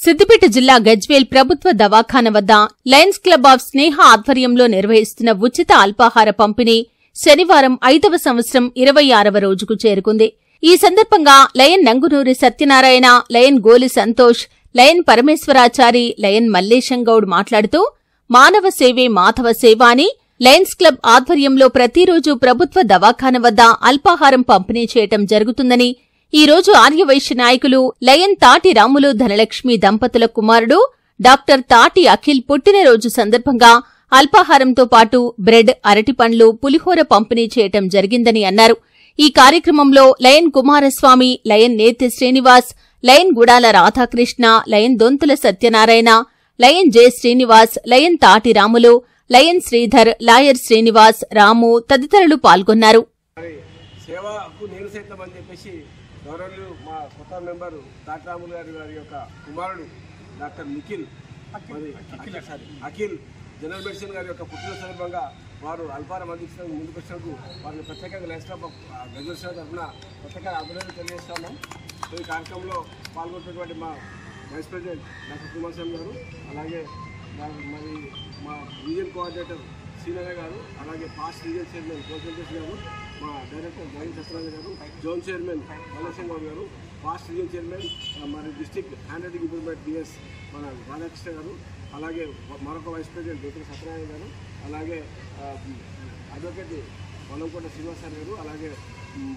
సిద్దిపేట జిల్లా గజ్వేల్ ప్రభుత్వ దవాఖాన వద్ద లయన్స్ క్లబ్ ఆఫ్ స్నేహ ఆధ్వర్యంలో నిర్వహిస్తున్న ఉచిత అల్పాహార పంపిణీ శనివారం 5వ సంవత్సరం 26వ రోజుకు చేరుకుంది. ఈ సందర్భంగా లయన్ నంగునూరి సత్యనారాయణ, లయన్ గోలి సంతోష్, లయన్ పరమేశ్వరాచారి, లయన్ మల్లేశంగౌడ్ మాట్లాడుతూ మానవ సేవే మాధవ సేవ అని లయన్స్ క్లబ్ ఆధ్వర్యంలో ప్రతిరోజు ప్రభుత్వ దవాఖాన వద్ద అల్పాహారం పంపిణీ చేయటం జరుగుతుందని, ఈ రోజు ఆర్యవైశ్య నాయకులు లయన్ తాటి రాములు ధనలక్ష్మి దంపతుల కుమారుడు డాక్టర్ తాటి అఖిల్ పుట్టినరోజు సందర్భంగా అల్పాహారంతో పాటు బ్రెడ్, అరటిపండ్లు, పులిహోర పంపిణీ చేయటం జరిగిందని అన్నారు. ఈ కార్యక్రమంలో లయన్ కుమారస్వామి, లయన్ నేతి Srinivas, lion Gudala Radhakrishna, lion Donthula Satyanarayana, lion J Srinivas, lion తాటి రాములు, లయన్ శ్రీధర్, లాయర్ శ్రీనివాస్, రాము తదితరులు పాల్గొన్నారు. గౌరవులు మా కొత్త మెంబరు తాటిరాములు గారి యొక్క కుమారుడు doctor Nikhil Akhil general medicine గారి యొక్క పుట్టిన సందర్భంగా వారు అల్పాహారం అందించడానికి ముందుకు వచ్చినందుకు వారిని ప్రత్యేకంగా లయన్స్ క్లబ్ గజ్వేల్ తరఫున ప్రత్యేకంగా అభినందనలు తెలియజేస్తున్నాం. ఈ కార్యక్రమంలో పాల్గొంటున్నటువంటి మా వైస్ ప్రెసిడెంట్ డాక్టర్ కుమారస్వామి గారు, అలాగే మరి మా రీజియన్ కోఆర్డినేటర్ శ్రీనగర్ గారు, అలాగే పాస్ట్ రీజియన్ చైర్మన్ కోసంతేష్ గారు, మా డైరెక్టర్ జగన్ సత్యనారాయణ గారు, జోన్ చైర్మన్ మల్లేశంగౌడ్ గారు, పాస్ట్ రీజియన్ చైర్మన్ మరి district handwriting improvement DS మన రాధాకృష్ణ గారు, అలాగే మరొక వైస్ ప్రెసిడెంట్ డాక్టర్ సత్యనారాయణ గారు, అలాగే అడ్వకేట్ వలంకోట శ్రీనివాస్ గారు, అలాగే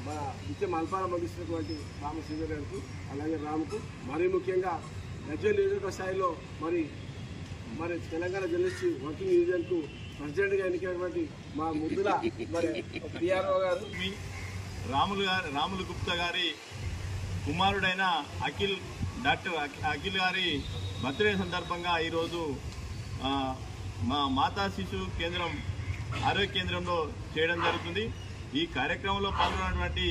మన నిత్యం అల్పాహారం అందిస్తున్నటువంటి రామ శ్రీధర్ గారికి, అలాగే రాముకు, మరీ ముఖ్యంగా గజ్వేల్ నియోజకవర్గ స్థాయిలో మరి తెలంగాణ జర్నలిస్ట్ వర్కింగ్ యూనియన్కు ప్రెసిడెంట్గా ఎన్నికైనటువంటి మా ముద్దుల మరి పిఆర్ఓ గారు, రాములు గుప్తా గారి కుమారుడైన డాక్టర్ అఖిల్ గారి బర్త్డే సందర్భంగా ఈరోజు మా మాతా శిశు కేంద్రం ఆరోగ్య కేంద్రంలో చేయడం జరుగుతుంది. ఈ కార్యక్రమంలో పాల్గొన్నటువంటి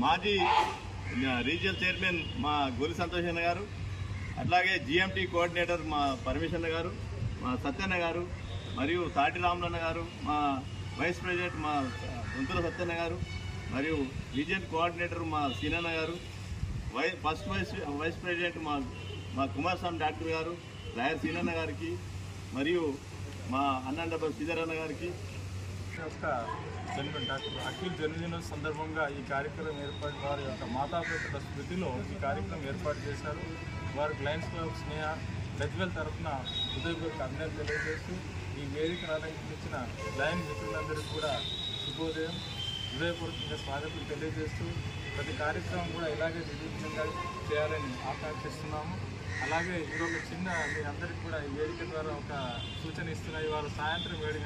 మాజీ రీజియన్ చైర్మన్ మా గోలి సంతోషన్న గారు, అట్లాగే జిఎంటీ కోఆర్డినేటర్ మా పరమేశ్వరన్న గారు, మా సత్యన్న గారు, మరియు తాటి రాములన్న గారు, మా వైస్ ప్రెసిడెంట్ మా దొంతుల సత్యన్న గారు, మరియు రీజియన్ కోఆర్డినేటర్ మా సీనన్న గారు, ఫస్ట్ వైస్ ప్రెసిడెంట్ మా కుమారస్వామి డాక్టర్ గారు, లాయర్ సీనన్న గారికి, మరియు మా అన్నండబల్ శ్రీధరన్న గారికి డాక్టర్ అఖిల్ జన్మదినం సందర్భంగా ఈ కార్యక్రమం వారి యొక్క మాతాపితల స్మృతిలో ఈ కార్యక్రమం ఏర్పాటు చేశారు. వారికి లయన్స్ క్లబ్ స్నేహ గజ్వేల్ తరఫున హృదయపూర్వక అభినందనలు తెలియజేస్తూ ఈ వేదికను అలంకరించిన లయన్ మిత్రులందరికీ కూడా శుభోదయం, హృదయపూర్వకంగా స్వాగతం తెలియజేస్తూ ప్రతి కార్యక్రమం కూడా ఇలాగే నిర్విఘ్నంగా చేయాలని ఆకాంక్షిస్తున్నాము. అలాగే ఈరోజు చిన్న మీ అందరికీ కూడా ఈ వేదిక ద్వారా ఒక సూచన ఇస్తున్నాయి. వారు సాయంత్రం 7